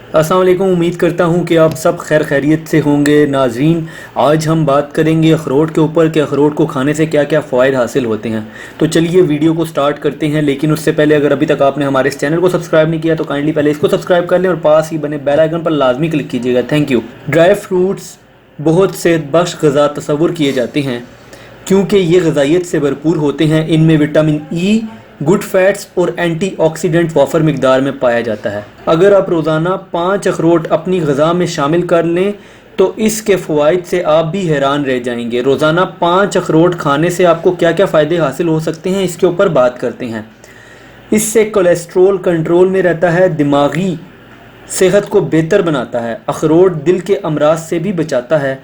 अस्सलाम वालेकुम। उम्मीद करता हूँ कि आप सब खैर खैरियत से होंगे। नाज़रीन, आज हम बात करेंगे अखरोट के ऊपर कि अखरोट को खाने से क्या क्या फ़ायदे हासिल होते हैं। तो चलिए वीडियो को स्टार्ट करते हैं, लेकिन उससे पहले अगर अभी तक आपने हमारे इस चैनल को सब्सक्राइब नहीं किया तो काइंडली पहले इसको सब्सक्राइब कर लें और पास ही बने बेल आइकन पर लाजमी क्लिक कीजिएगा। Thank you. ड्राई फ्रूट्स बहुत सेहतबख्श ग़िज़ा तस्वुर किए जाते हैं क्योंकि ये ग़िज़ाइयत से भरपूर होते हैं। इनमें विटामिन ई, गुड फैट्स और एंटीऑक्सीडेंट वाफर मिकदार में पाया जाता है। अगर आप रोज़ाना 5 अखरोट अपनी ग़िज़ा में शामिल कर लें तो इसके फ़वाइद से आप भी हैरान रह जाएंगे। रोज़ाना 5 अखरोट खाने से आपको क्या क्या फ़ायदे हासिल हो सकते हैं, इसके ऊपर बात करते हैं। इससे कोलेस्ट्रोल कंट्रोल में रहता है, दिमागी सेहत को बेहतर बनाता है। अखरोट दिल के अमराज से भी बचाता है।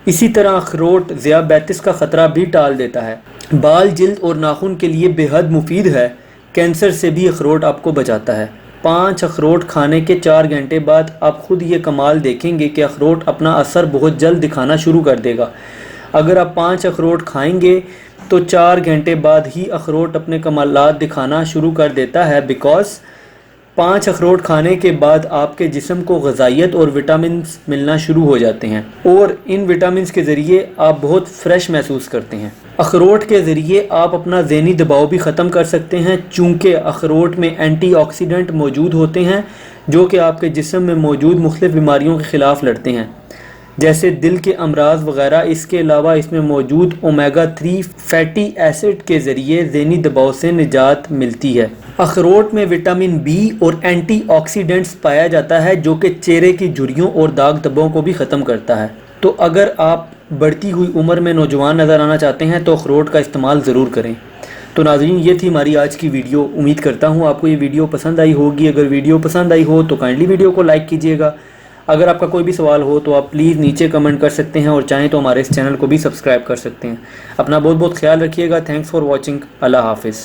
इसी तरह अखरोट ज़ियाबेतिस का ख़तरा भी टाल देता है। बाल, जिल्द और नाखून के लिए बेहद मुफीद है। कैंसर से भी अखरोट आपको बचाता है। 5 अखरोट खाने के 4 घंटे बाद आप खुद ये कमाल देखेंगे कि अखरोट अपना असर बहुत जल्द दिखाना शुरू कर देगा। अगर आप 5 अखरोट खाएंगे तो 4 घंटे बाद ही अखरोट अपने कमालात दिखाना शुरू कर देता है। बिकॉज़ 5 अखरोट खाने के बाद आपके जिस्म को ग़िज़ाइयत और विटामिन्स मिलना शुरू हो जाते हैं और इन विटामिन्स के ज़रिए आप बहुत फ्रेश महसूस करते हैं। अखरोट के ज़रिए आप अपना ज़हनी दबाव भी ख़त्म कर सकते हैं, चूँकि अखरोट में एंटीऑक्सीडेंट मौजूद होते हैं जो कि आपके जिस्म में मौजूद मुख्तलिफ़ बीमारियों के ख़िलाफ़ लड़ते हैं, जैसे दिल के अमराज वगैरह। इसके अलावा इसमें मौजूद ओमेगा 3 फैटी एसिड के ज़रिए ज़हनी दबाव से निजात मिलती है। अखरोट में विटामिन बी और एंटीऑक्सीडेंट्स पाया जाता है जो कि चेहरे की झुर्रियों और दाग धब्बों को भी ख़त्म करता है। तो अगर आप बढ़ती हुई उम्र में नौजवान नज़र आना चाहते हैं तो अखरोट का इस्तेमाल ज़रूर करें। तो नाज़रीन, ये थी हमारी आज की वीडियो। उम्मीद करता हूँ आपको ये वीडियो पसंद आई होगी। अगर वीडियो पसंद आई हो तो काइंडली वीडियो को लाइक कीजिएगा। अगर आपका कोई भी सवाल हो तो आप प्लीज़ नीचे कमेंट कर सकते हैं और चाहें तो हमारे इस चैनल को भी सब्सक्राइब कर सकते हैं। अपना बहुत बहुत ख्याल रखिएगा। Thanks for watching. अल्लाह हाफिज़।